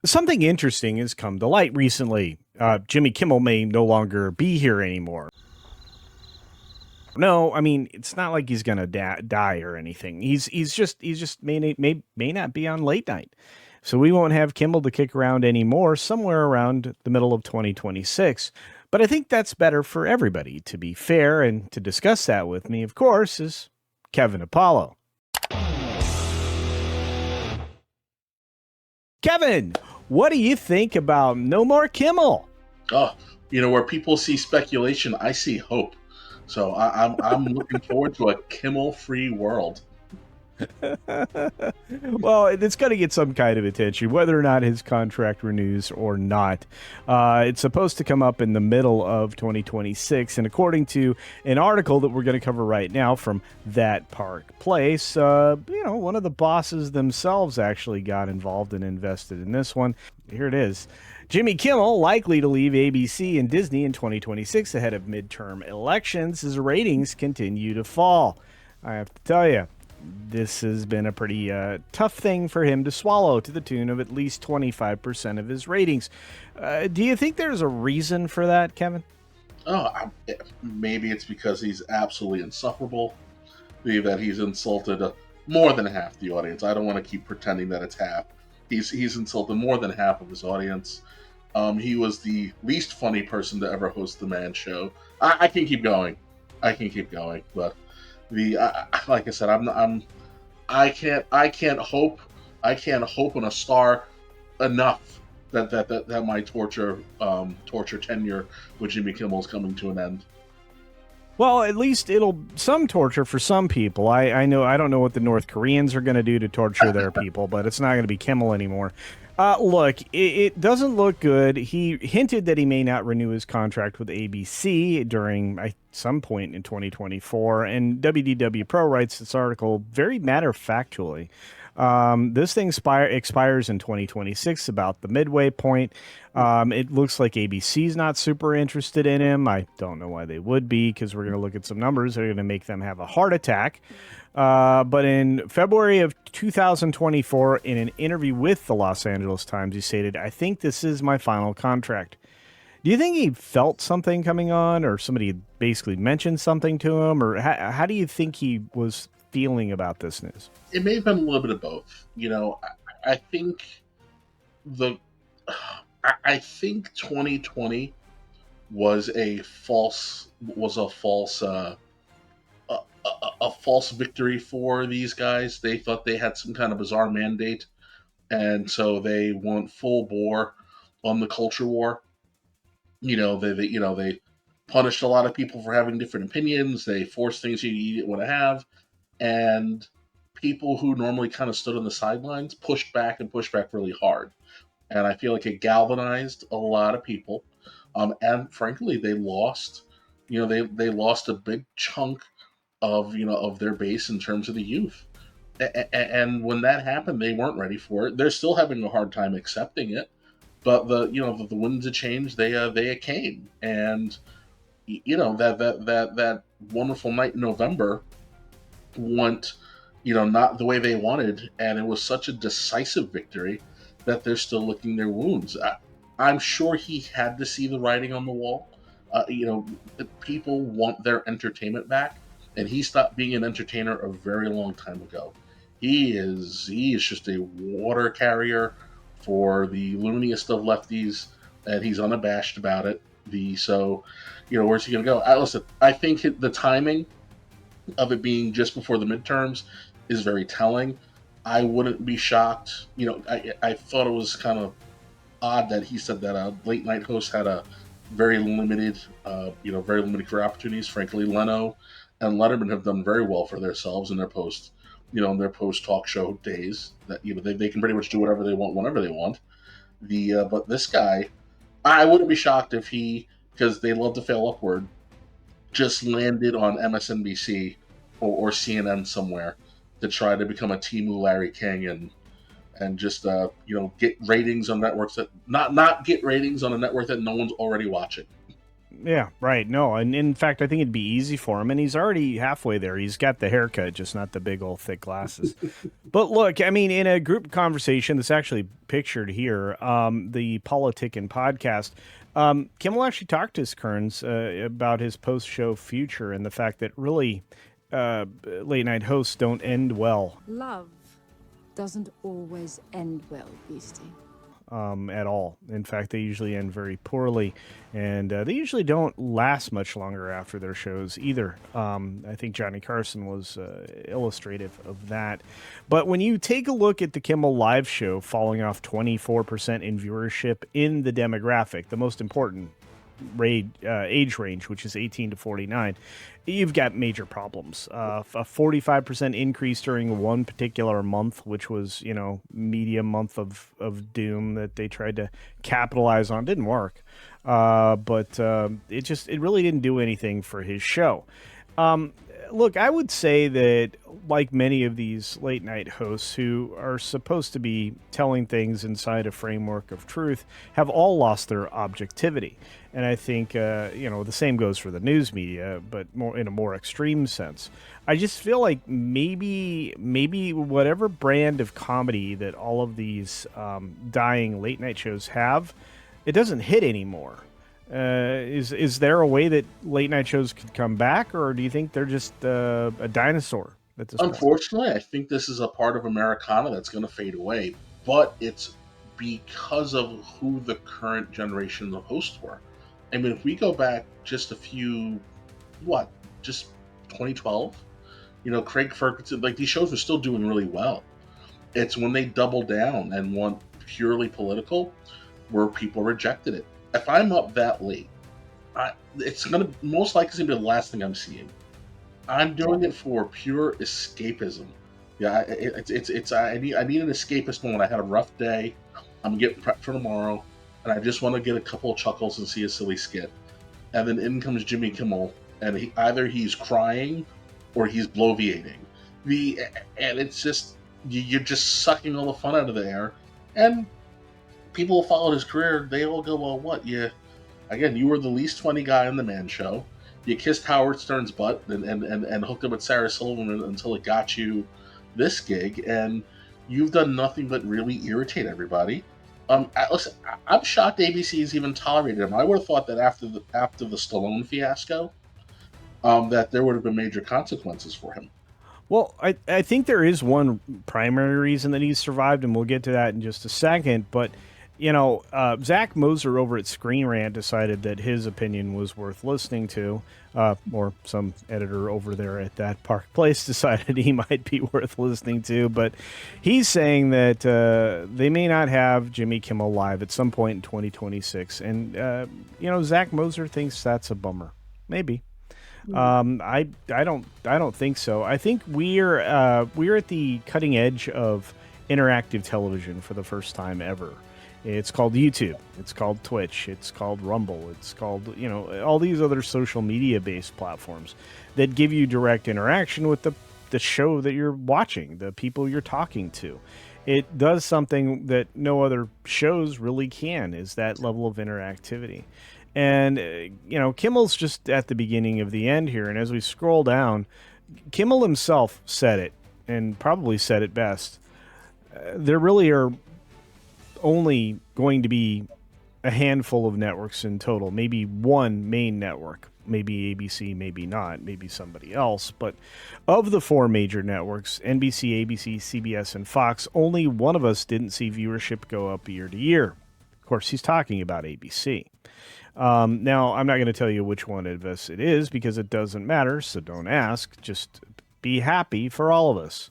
Something interesting has come to light recently. Jimmy Kimmel may no longer be here anymore. No, I mean it's not like he's gonna die or anything. He's just may not be on late night, so we won't have Kimmel to kick around anymore. Somewhere around the middle of 2026. But I think that's better for everybody. To be fair, and to discuss that with me, of course, is Kevin Apollo. Kevin, what do you think about no more Kimmel? Oh, where people see speculation, I see hope. So I'm looking forward to a Kimmel-free world. Well, it's going to get some kind of attention, whether or not his contract renews or not. It's supposed to come up in the middle of 2026, and according to an article that we're going to cover right now from That Park Place, one of the bosses themselves actually got involved and invested in this one. Here it is. Jimmy Kimmel likely to leave ABC and Disney in 2026 ahead of midterm elections as ratings continue to fall. I have to tell you, this has been a pretty tough thing for him to swallow, to the tune of at least 25% of his ratings. Do you think there's a reason for that, Kevin? Maybe it's because he's absolutely insufferable. Maybe that he's insulted more than half the audience. I don't want to keep pretending that it's half. He's insulted more than half of his audience. He was the least funny person to ever host the Man Show. I can keep going. But like I said, I can't hope on a star enough that my torture tenure with Jimmy Kimmel is coming to an end. Well, at least it'll some torture for some people. I know I don't know what the North Koreans are going to do to torture their people, but it's not going to be Kimmel anymore. Look, it doesn't look good. He hinted that he may not renew his contract with ABC during some point in 2024, and WDW Pro writes this article very matter of factually. This thing expires in 2026, about the midway point. It looks like ABC's not super interested in him. I don't know why they would be, because we're going to look at some numbers that are going to make them have a heart attack. But in February of 2024, in an interview with the Los Angeles Times, he stated, "I think this is my final contract." Do you think he felt something coming on, or somebody basically mentioned something to him, or how do you think he was feeling about this news? It may have been a little bit of both. I think the I think 2020 was a false victory for these guys. They thought they had some kind of bizarre mandate, and so they went full bore on the culture war. They punished a lot of people for having different opinions. They forced things you didn't want to have, and people who normally kind of stood on the sidelines pushed back really hard. And I feel like it galvanized a lot of people. And frankly, they lost. They lost a big chunk of their base in terms of the youth. And when that happened, they weren't ready for it. They're still having a hard time accepting it. But the winds of change, they came, and that wonderful night in November went not the way they wanted, and it was such a decisive victory that they're still licking their wounds. I'm sure he had to see the writing on the wall. People want their entertainment back, and he stopped being an entertainer a very long time ago. He is just a water carrier for the looniest of lefties, and he's unabashed about it. Where's he going to go? Listen, I think the timing of it being just before the midterms is very telling. I wouldn't be shocked. I thought it was kind of odd that he said that a late night host had a very limited career opportunities. Frankly, Leno and Letterman have done very well for themselves in their post talk show days. That they can pretty much do whatever they want whenever they want. But this guy, I wouldn't be shocked if he, because they love to fail upward, just landed on MSNBC or CNN somewhere to try to become a Timu Larry King and just get ratings on networks that not get ratings on a network that no one's already watching. Yeah, right. No, and in fact, I think it'd be easy for him, and he's already halfway there. He's got the haircut, just not the big old thick glasses. But look, I mean, in a group conversation that's actually pictured here, the Politic and podcast, Kimmel actually talked to his Kearns about his post-show future and the fact that really late night hosts don't end well Love doesn't always end well, Beastie. at all. In fact, they usually end very poorly, and they usually don't last much longer after their shows either. I think Johnny Carson was illustrative of that. But when you take a look at the Kimmel Live show falling off 24% in viewership in the demographic, the most important age range, which is 18 to 49, you've got major problems. A 45% increase during one particular month, which was, media month of doom that they tried to capitalize on. Didn't work. But it really didn't do anything for his show. Look, I would say that, like many of these late night hosts who are supposed to be telling things inside a framework of truth, have all lost their objectivity. And I think, the same goes for the news media, but more in a more extreme sense. I just feel like maybe whatever brand of comedy that all of these dying late night shows have, it doesn't hit anymore. Is there a way that late night shows could come back, or do you think they're just a dinosaur at this point? Unfortunately, I think this is a part of Americana that's going to fade away, but it's because of who the current generation of hosts were. I mean, if we go back just just 2012, Craig Ferguson, like these shows were still doing really well. It's when they double down and went purely political where people rejected it. If I'm up that late, it's gonna most likely be the last thing I'm seeing. I'm doing it for pure escapism. Yeah, I need an escapist moment. I had a rough day. I'm getting prepped for tomorrow, and I just want to get a couple of chuckles and see a silly skit. And then in comes Jimmy Kimmel, and either he's crying or he's bloviating. And it's just you're just sucking all the fun out of the air. And people who followed his career, they all go, well, what? You were the least funny guy on the Man Show. You kissed Howard Stern's butt and hooked up with Sarah Silverman until it got you this gig, and you've done nothing but really irritate everybody. Listen, I'm shocked ABC has even tolerated him. I would have thought that after the Stallone fiasco, that there would have been major consequences for him. Well, I think there is one primary reason that he's survived, and we'll get to that in just a second. But, Zach Moser over at Screen Rant decided that his opinion was worth listening to, or some editor over there at that Park Place decided he might be worth listening to. But he's saying that they may not have Jimmy Kimmel Live at some point in 2026. And, Zach Moser thinks that's a bummer. Maybe. I don't think so. I think we're at the cutting edge of interactive television for the first time ever. It's called YouTube. It's called Twitch. It's called Rumble. It's called, all these other social media based platforms that give you direct interaction with the show that you're watching, the people you're talking to. It does something that no other shows really can, is that level of interactivity. And, Kimmel's just at the beginning of the end here. And as we scroll down, Kimmel himself said it, and probably said it best. There really are only going to be a handful of networks in total, maybe one main network, maybe ABC, maybe not, maybe somebody else. But of the four major networks, NBC, ABC, CBS, and Fox, only one of us didn't see viewership go up year to year. Of course, he's talking about ABC. Now, I'm not going to tell you which one of us it is because it doesn't matter, so don't ask. Just be happy for all of us.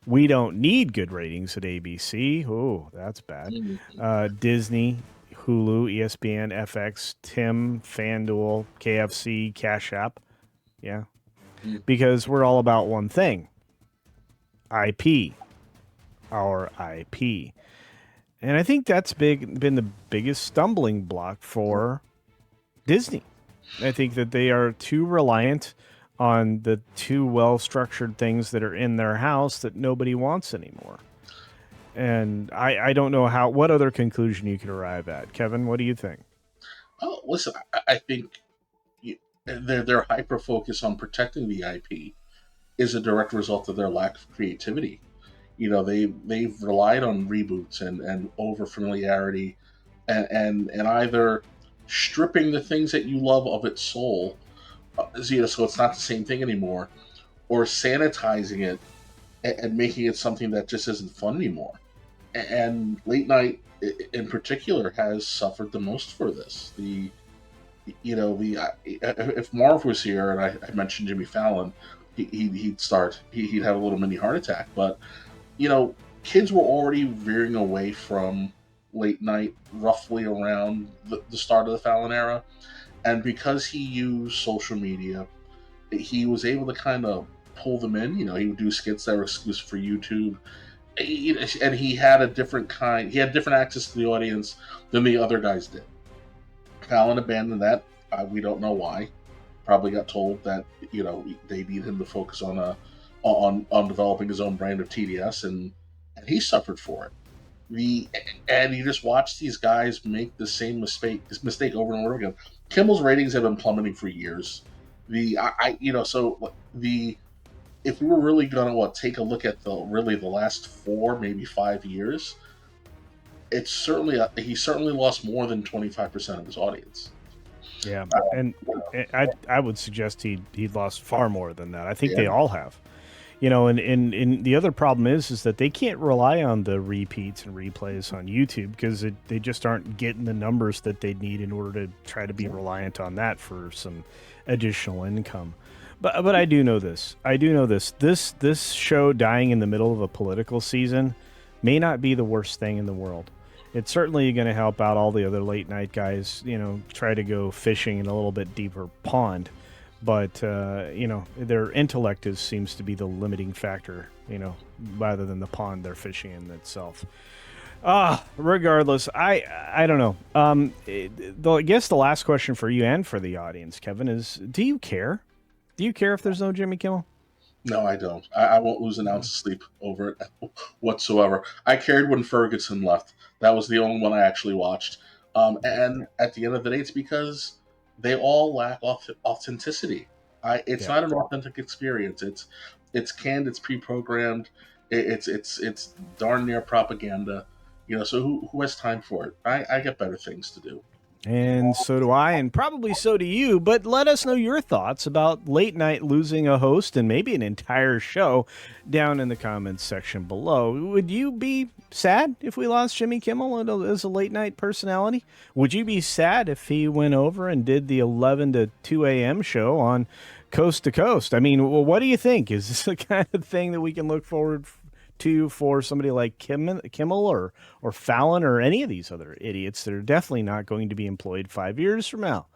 We don't need good ratings at ABC. Oh, that's bad. Disney, Hulu, ESPN, FX, Tim, FanDuel, KFC, Cash App. Yeah. Because we're all about one thing. IP. Our IP. And I think that's been the biggest stumbling block for Disney. I think that they are too reliant on the two well-structured things that are in their house that nobody wants anymore. And I don't know what other conclusion you could arrive at. Kevin, what do you think? Oh, listen, I think their hyper focus on protecting the IP is a direct result of their lack of creativity. They've relied on reboots and over familiarity, and either stripping the things that you love of its soul, so it's not the same thing anymore, or sanitizing it and making it something that just isn't fun anymore. And late night, in particular, has suffered the most for this. If Marv was here and I mentioned Jimmy Fallon, he'd have a little mini heart attack. But kids were already veering away from late night roughly around the start of the Fallon era, and because he used social media, he was able to kind of pull them in. He would do skits that were exclusive for YouTube, and he had he had different access to the audience than the other guys did. Fallon abandoned that. We don't know why. Probably got told that they need him to focus on developing his own brand of TDS, and he suffered for it. And you just watch these guys make this mistake over and over again. Kimmel's ratings have been plummeting for years. If we were really gonna take a look at the last 4, maybe 5 years, it's he certainly lost more than 25% of his audience. Yeah, and I would suggest he lost far more than that. I think they all have. And the other problem is that they can't rely on the repeats and replays on YouTube because they just aren't getting the numbers that they need in order to try to be reliant on that for some additional income. But I do know this. This show dying in the middle of a political season may not be the worst thing in the world. It's certainly going to help out all the other late night guys, try to go fishing in a little bit deeper pond. But, their intellect seems to be the limiting factor, rather than the pond they're fishing in itself. Regardless, I don't know. I guess the last question for you and for the audience, Kevin, is do you care? Do you care if there's no Jimmy Kimmel? No, I don't. I won't lose an ounce of sleep over it whatsoever. I cared when Ferguson left. That was the only one I actually watched. And at the end of the day, it's because they all lack authenticity. It's not an authentic experience. It's canned. It's pre-programmed. It's darn near propaganda. So who has time for it? I got better things to do. And so do I, and probably so do you. But let us know your thoughts about late night losing a host and maybe an entire show down in the comments section below. Would you be sad if we lost Jimmy Kimmel as a late night personality? Would you be sad if he went over and did the 11 to 2 a.m. show on Coast to Coast? I mean, what do you think? Is this the kind of thing that we can look forward to for somebody like Kimmel or Fallon or any of these other idiots that are definitely not going to be employed 5 years from now?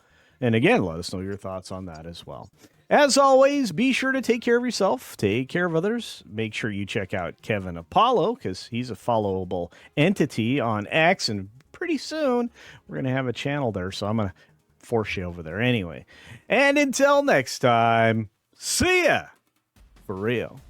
And again, let us know your thoughts on that as well. As always, be sure to take care of yourself, take care of others. Make sure you check out Kevin Apollo because he's a followable entity on X, and pretty soon we're going to have a channel there, so I'm going to force you over there anyway. And until next time, see ya for real.